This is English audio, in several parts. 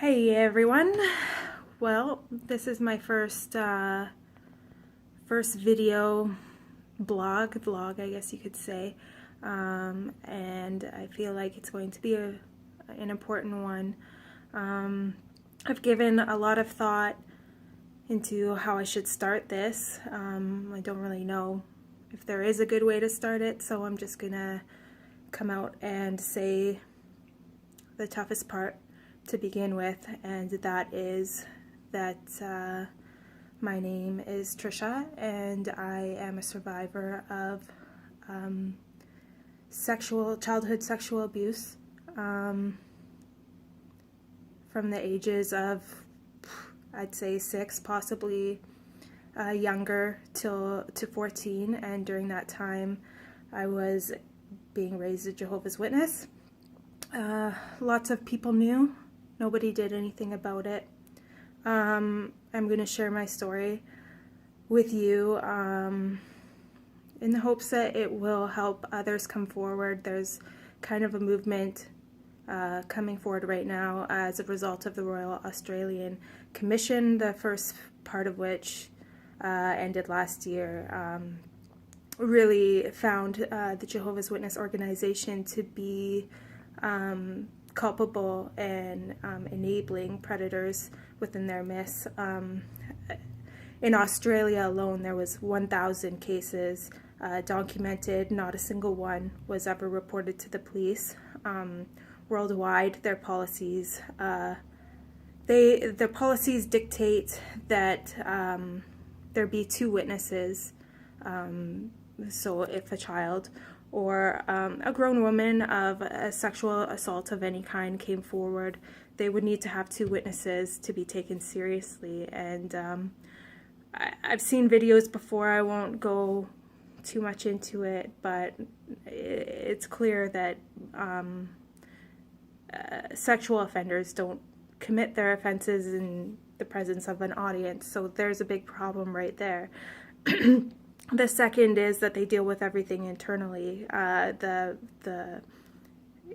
Hey everyone. Well, this is my first video vlog, I guess you could say, and I feel like it's going to be an important one. I've given a lot of thought into how I should start this. I don't really know if there is a good way to start it, so I'm just gonna come out and say the toughest part to begin with, and that is that my name is Trisha, and I am a survivor of childhood sexual abuse from the ages of, I'd say 6, possibly younger, to 14, and during that time I was being raised a Jehovah's Witness. Lots of people knew. Nobody did anything about it. I'm going to share my story with you in the hopes that it will help others come forward. There's kind of a movement coming forward right now as a result of the Royal Australian Commission, the first part of which ended last year, really found the Jehovah's Witness organization to be culpable and enabling predators within their midst. In Australia alone, there was 1,000 cases documented. Not a single one was ever reported to the police. Worldwide, their policies dictate that there be 2 witnesses. So if a child or a grown woman of a sexual assault of any kind came forward, they would need to have 2 witnesses to be taken seriously. And I've seen videos before. I won't go too much into it, but it's clear that sexual offenders don't commit their offenses in the presence of an audience, so there's a big problem right there. The second is that they deal with everything internally. The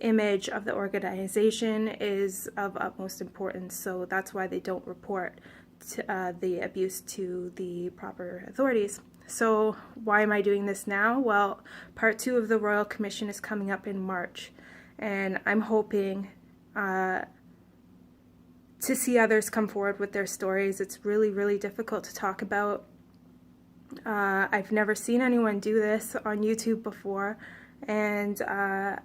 image of the organization is of utmost importance, so that's why they don't report the abuse to the proper authorities. So why am I doing this now? Well, part 2 of the Royal Commission is coming up in March, and I'm hoping to see others come forward with their stories. It's really, really difficult to talk about. I've never seen anyone do this on YouTube before, and I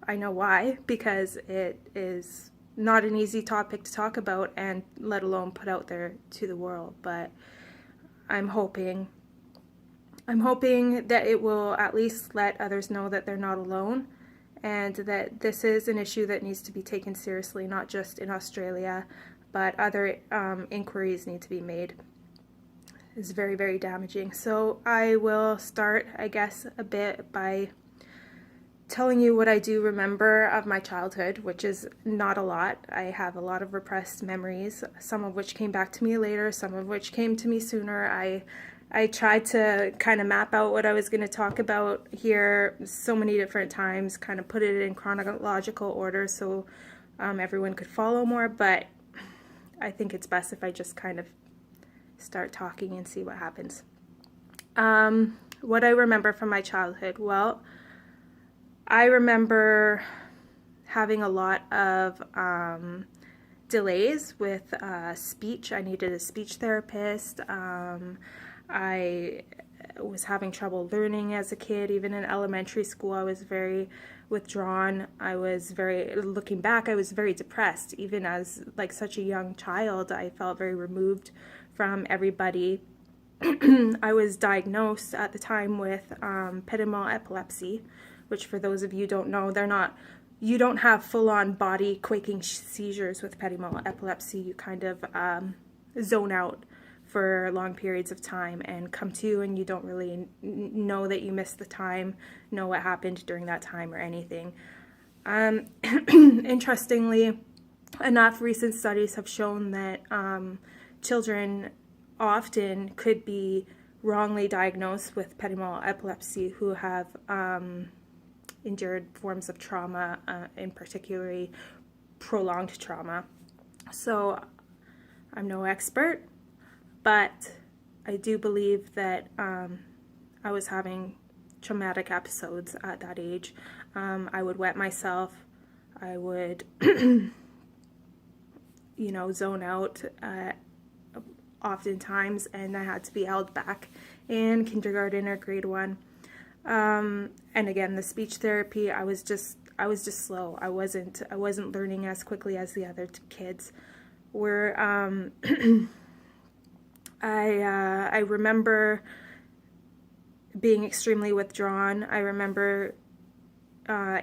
know why, because it is not an easy topic to talk about, and let alone put out there to the world. But I'm hoping that it will at least let others know that they're not alone, and that this is an issue that needs to be taken seriously, not just in Australia, but other inquiries need to be made. Is very, very damaging. So I will start, I guess, a bit by telling you what I do remember of my childhood, which is not a lot. I have a lot of repressed memories, some of which came back to me later, some of which came to me sooner. I tried to kind of map out what I was going to talk about here so many different times, kind of put it in chronological order so everyone could follow more, but I think it's best if I just kind of start talking and see what happens. What I remember from my childhood, well, I remember having a lot of delays with speech. I needed a speech therapist. I was having trouble learning as a kid. Even in elementary school, I was very withdrawn. Looking back, I was very depressed. Even as like such a young child, I felt very removed from everybody. I was diagnosed at the time with epidemial epilepsy, which, for those of you who don't know, you don't have full-on body quaking seizures with epidemial epilepsy. You kind of zone out for long periods of time and come to, and you don't really know that you missed the time, know what happened during that time or anything. Interestingly enough, recent studies have shown that children often could be wrongly diagnosed with epidemial epilepsy who have endured forms of trauma, in particularly prolonged trauma. So I'm no expert, but I do believe that I was having traumatic episodes at that age. I would wet myself. I would, zone out oftentimes, and I had to be held back in kindergarten or grade 1. And again, the speech therapy, I was just slow. I wasn't learning as quickly as the other kids were. I remember being extremely withdrawn. I remember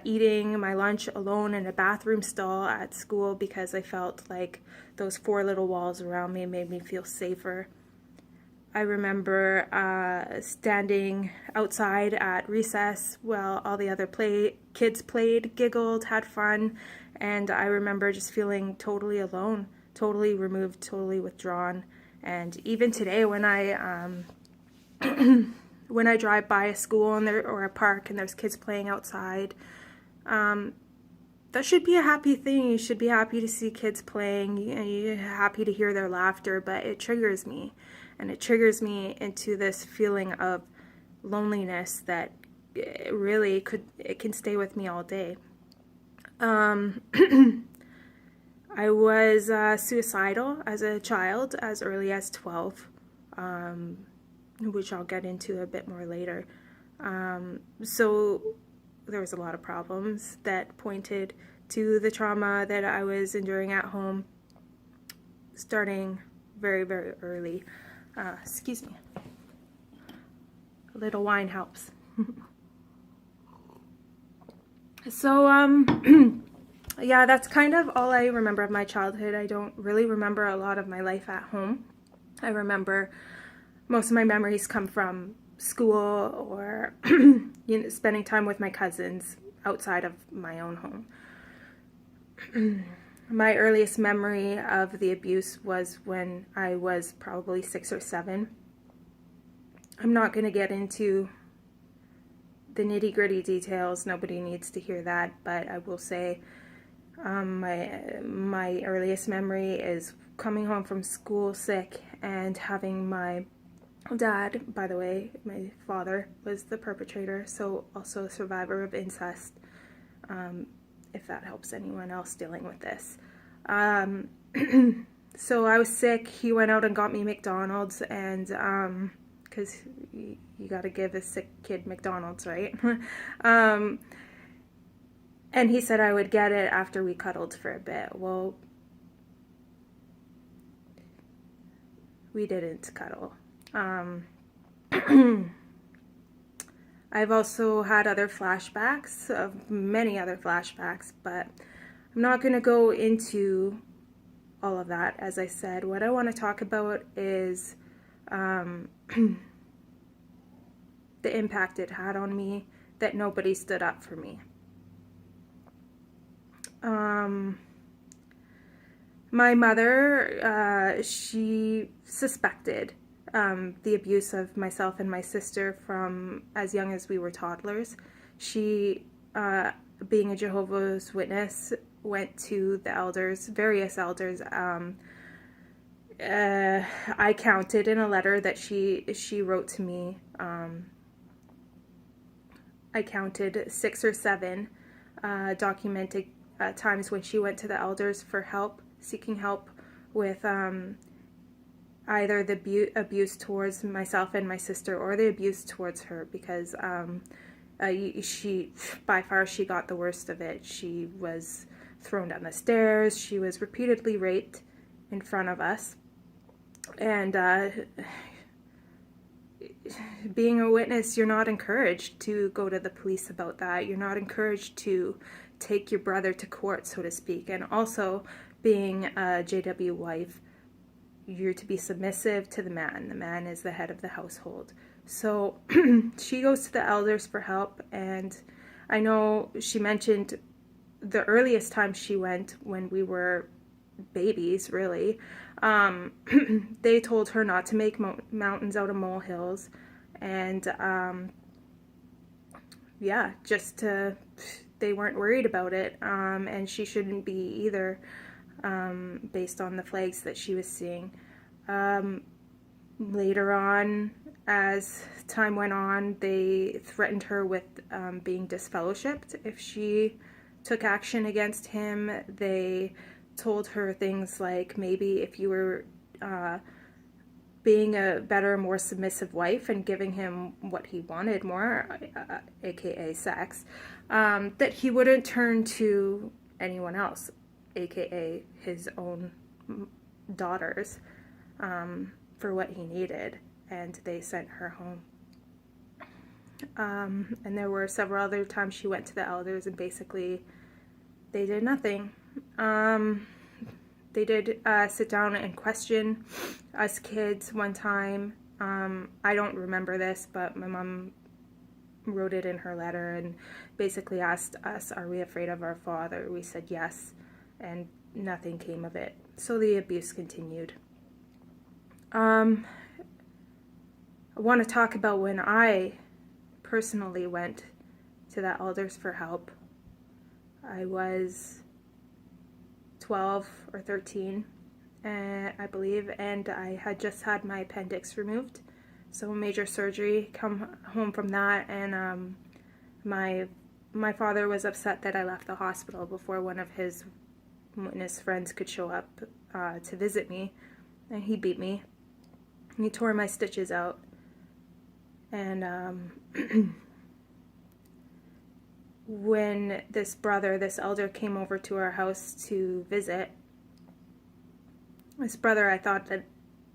eating my lunch alone in a bathroom stall at school because I felt like those 4 little walls around me made me feel safer. I remember standing outside at recess while all the other kids played, giggled, had fun, and I remember just feeling totally alone, totally removed, totally withdrawn. And even today, when I when I drive by a school or a park and there's kids playing outside, that should be a happy thing. You should be happy to see kids playing. You're happy to hear their laughter, but it triggers me. And it triggers me into this feeling of loneliness that it can stay with me all day. I was suicidal as a child as early as 12, which I'll get into a bit more later. So there was a lot of problems that pointed to the trauma that I was enduring at home, starting very, very early. Excuse me. A little wine helps. So, yeah, that's kind of all I remember of my childhood. I don't really remember a lot of my life at home. I remember most of my memories come from school or spending time with my cousins outside of my own home. My earliest memory of the abuse was when I was probably 6 or 7. I'm not going to get into the nitty-gritty details. Nobody needs to hear that, but I will say my earliest memory is coming home from school sick and having my dad, by the way, my father was the perpetrator, so also a survivor of incest, if that helps anyone else dealing with this. So I was sick. He went out and got me McDonald's, and because you got to give a sick kid McDonald's, right? And he said I would get it after we cuddled for a bit. Well, we didn't cuddle. I've also had other flashbacks, many other flashbacks, but I'm not going to go into all of that. As I said, what I want to talk about is the impact it had on me, that nobody stood up for me. My mother, she suspected the abuse of myself and my sister from as young as we were toddlers. She, being a Jehovah's Witness, went to the elders, various elders. I counted in a letter that she wrote to me. I counted 6 or 7 documented times when she went to the elders for help, seeking help with either the abuse towards myself and my sister or the abuse towards her, because she, by far, she got the worst of it. She was thrown down the stairs. She was repeatedly raped in front of us. And being a witness, you're not encouraged to go to the police about that. You're not encouraged to take your brother to court, so to speak. And also, being a JW wife, you're to be submissive to the man. The man is the head of the household. So she goes to the elders for help, and I know she mentioned the earliest time she went when we were babies, really. They told her not to make mountains out of molehills, and yeah, just to, they weren't worried about it, and she shouldn't be either, based on the flags that she was seeing. Later on, as time went on, they threatened her with being disfellowshipped if she took action against him. They told her things like, maybe if you were being a better, more submissive wife and giving him what he wanted more, aka sex, that he wouldn't turn to anyone else, aka his own daughters, for what he needed. And they sent her home. And there were several other times she went to the elders, and basically they did nothing. They did sit down and question us kids one time. I don't remember this, but my mom wrote it in her letter and basically asked us, are we afraid of our father? We said yes, and nothing came of it. So the abuse continued. I want to talk about when I personally went to the elders for help. I was 12 or 13, I believe, and I had just had my appendix removed, so major surgery, come home from that, and my father was upset that I left the hospital before one of his witness friends could show up to visit me, and he beat me. He tore my stitches out, and when this elder came over to our house to visit, this brother, I thought that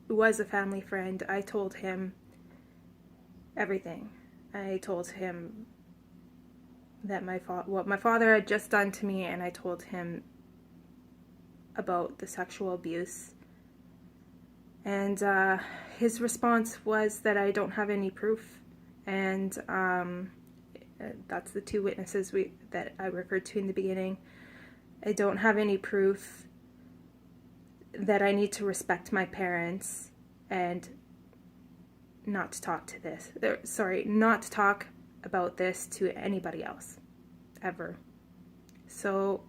was a family friend, I told him everything. I told him that what my father had just done to me, and I told him about the sexual abuse. And his response was that I don't have any proof, and that's the two witnesses that I referred to in the beginning. I don't have any proof, that I need to respect my parents and not to talk about this to anybody else, ever. So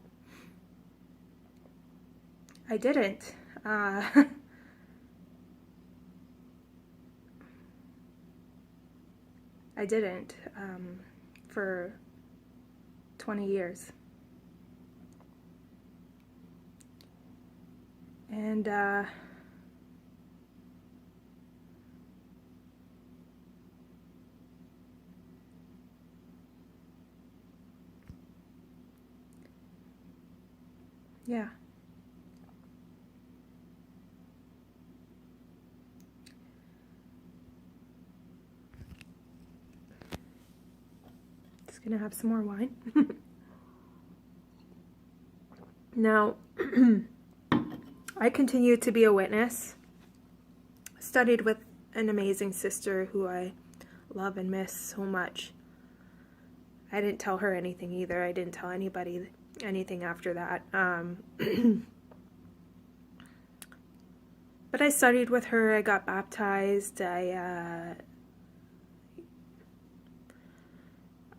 I didn't. I didn't for 20 years. And yeah. Just gonna have some more wine. Now, I continued to be a witness. Studied with an amazing sister who I love and miss so much. I didn't tell her anything either. I didn't tell anybody anything after that. But I studied with her. I got baptized.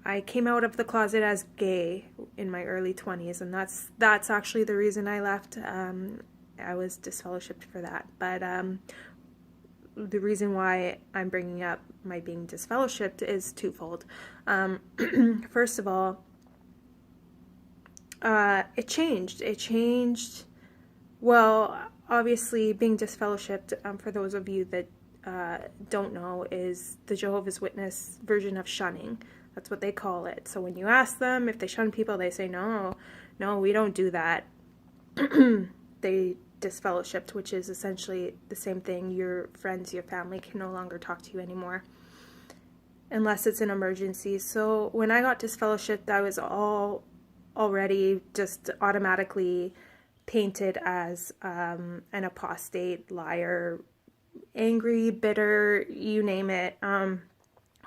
I came out of the closet as gay in my early 20s, and that's actually the reason I left. I was disfellowshipped for that. But the reason why I'm bringing up my being disfellowshipped is twofold. First of all, it changed. Well, obviously, being disfellowshipped, for those of you that don't know, is the Jehovah's Witness version of shunning. That's what they call it. So when you ask them if they shun people, they say, no, we don't do that. They disfellowshipped, which is essentially the same thing. Your friends, your family can no longer talk to you anymore unless it's an emergency. So when I got disfellowshipped, I was already just automatically painted as an apostate, liar, angry, bitter, you name it.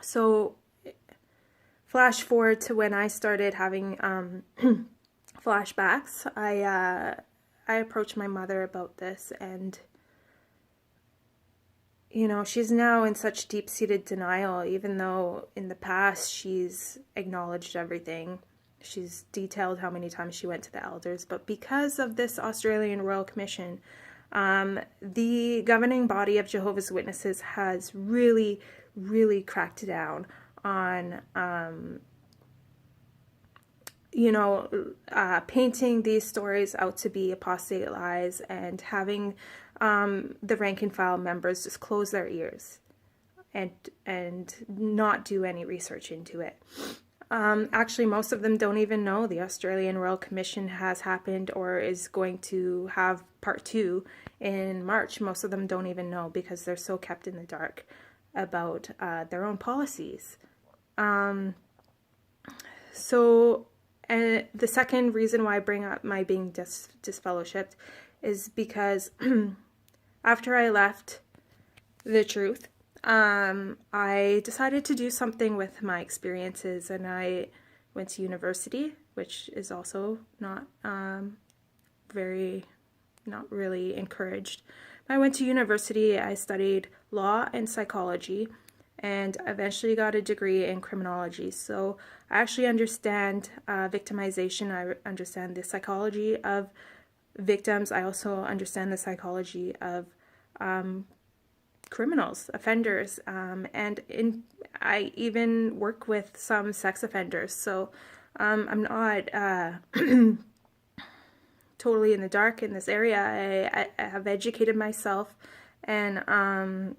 So flash forward to when I started having flashbacks. I approached my mother about this, and she's now in such deep-seated denial, even though in the past she's acknowledged everything. She's detailed how many times she went to the elders. But because of this Australian Royal Commission, the governing body of Jehovah's Witnesses has really, really cracked down on, painting these stories out to be apostate lies, and having the rank and file members just close their ears and not do any research into it. Actually, most of them don't even know the Australian Royal Commission has happened or is going to have part 2 in March. Most of them don't even know because they're so kept in the dark about their own policies. And the second reason why I bring up my being disfellowshipped is because after I left the truth, I decided to do something with my experiences, and I went to university, which is also not really encouraged. I went to university, I studied law and psychology, and eventually got a degree in criminology. So I actually understand victimization. I understand the psychology of victims. I also understand the psychology of criminals, offenders, and I even work with some sex offenders. So I'm not totally in the dark in this area. I have educated myself, and I'm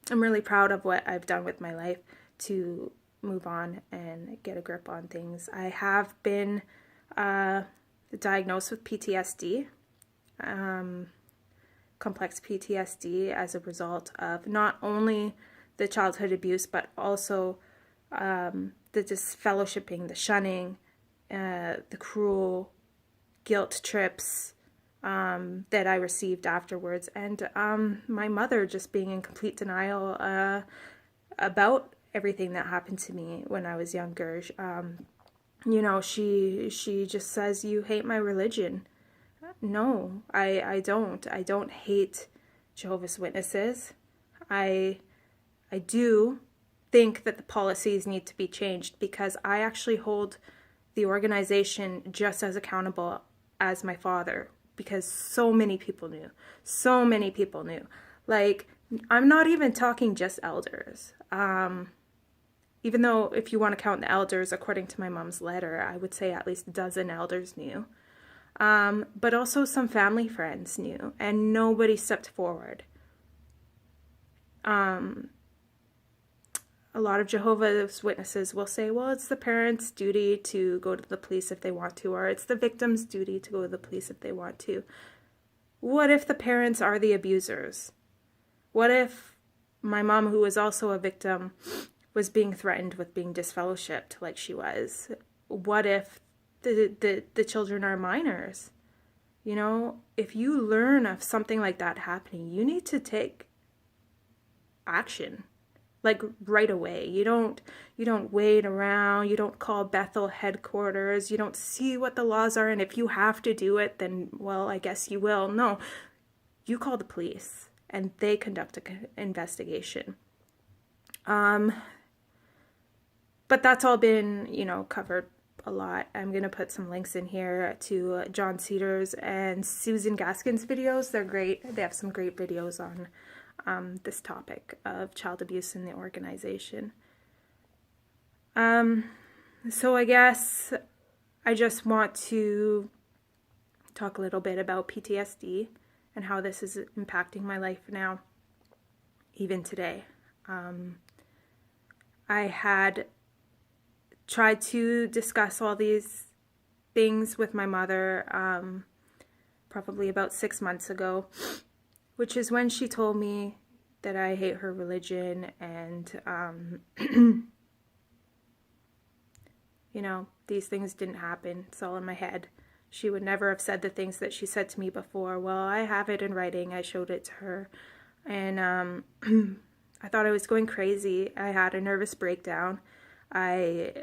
really proud of what I've done with my life to move on and get a grip on things. I have been diagnosed with PTSD, complex PTSD, as a result of not only the childhood abuse, but also the disfellowshipping, the shunning, the cruel guilt trips that I received afterwards, and my mother just being in complete denial about everything that happened to me when I was younger. She just says, "You hate my religion." No, I don't. I don't hate Jehovah's Witnesses. I do think that the policies need to be changed, because I actually hold the organization just as accountable as my father, because so many people knew. So many people knew. Like, I'm not even talking just elders. Even though if you want to count the elders, according to my mom's letter, I would say at least a dozen elders knew. But also some family friends knew, and nobody stepped forward. A lot of Jehovah's Witnesses will say, well, it's the parents' duty to go to the police if they want to, or it's the victim's duty to go to the police if they want to. What if the parents are the abusers? What if my mom, who was also a victim, was being threatened with being disfellowshipped like she was? What if the children are minors? If you learn of something like that happening, you need to take action, like right away. You don't wait around. You don't call Bethel headquarters. You don't see what the laws are, and if you have to do it, then, well, I guess you will. No, you call the police, and they conduct an investigation. But that's all been, covered a lot. I'm going to put some links in here to John Cedars and Susan Gaskin's videos. They're great. They have some great videos on this topic of child abuse in the organization. So I guess I just want to talk a little bit about PTSD and how this is impacting my life now, even today. I had tried to discuss all these things with my mother probably about 6 months ago, which is when she told me that I hate her religion, and these things didn't happen. It's all in my head. She would never have said the things that she said to me before. Well, I have it in writing. I showed it to her, and I thought I was going crazy. I had a nervous breakdown. I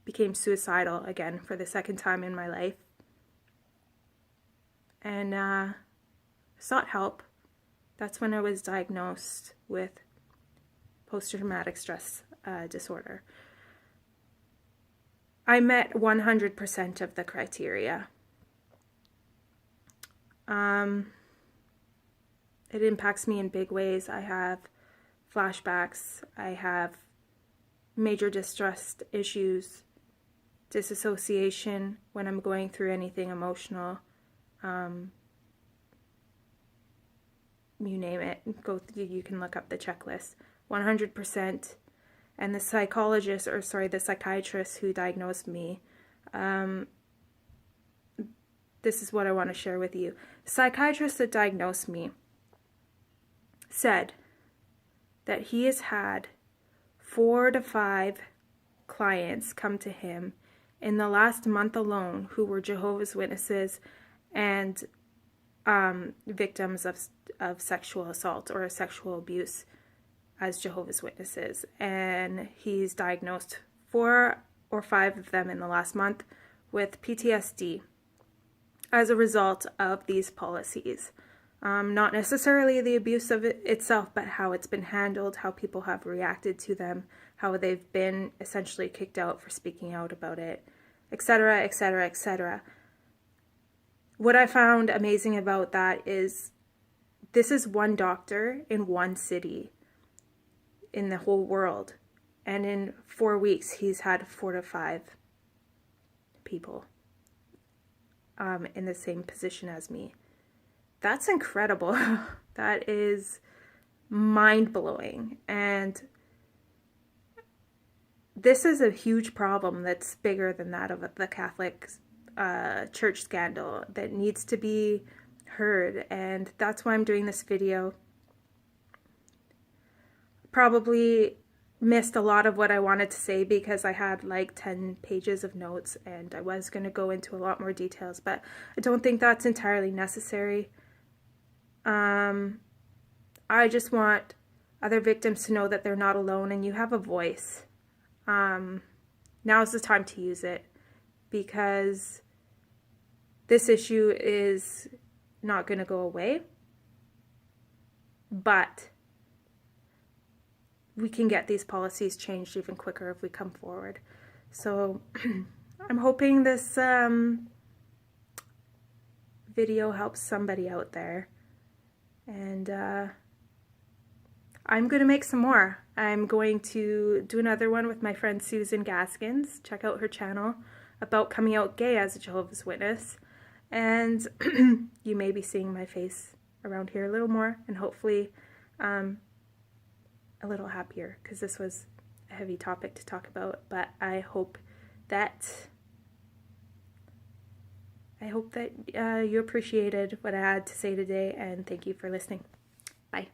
became suicidal again for the second time in my life, and sought help. That's when I was diagnosed with post-traumatic stress disorder. I met 100% of the criteria. It impacts me in big ways. I have flashbacks. I have major distrust issues, disassociation when I'm going through anything emotional. You name it. You can look up the checklist. 100%. And the psychiatrist who diagnosed me, this is what I want to share with you. The psychiatrist that diagnosed me said that he has had 4 to 5 clients come to him in the last month alone who were Jehovah's Witnesses and victims of sexual assault or sexual abuse as Jehovah's Witnesses. And he's diagnosed 4 or 5 of them in the last month with PTSD as a result of these policies. Not necessarily the abuse of it itself, but how it's been handled, how people have reacted to them, how they've been essentially kicked out for speaking out about it, etc., etc., etc. What I found amazing about that is this is one doctor in one city in the whole world. And in 4 weeks, he's had 4 to 5 people in the same position as me. That's incredible. That is mind-blowing. And this is a huge problem that's bigger than that of the Catholic Church scandal that needs to be heard. And that's why I'm doing this video. Probably missed a lot of what I wanted to say because I had like 10 pages of notes and I was going to go into a lot more details, but I don't think that's entirely necessary. I just want other victims to know that they're not alone and you have a voice. Now's the time to use it because this issue is not going to go away, but we can get these policies changed even quicker if we come forward. So I'm hoping this video helps somebody out there. And I'm going to make some more. I'm going to do another one with my friend Susan Gaskins. Check out her channel about coming out gay as a Jehovah's Witness. And you may be seeing my face around here a little more and hopefully a little happier because this was a heavy topic to talk about. But I hope that you appreciated what I had to say today, and thank you for listening. Bye.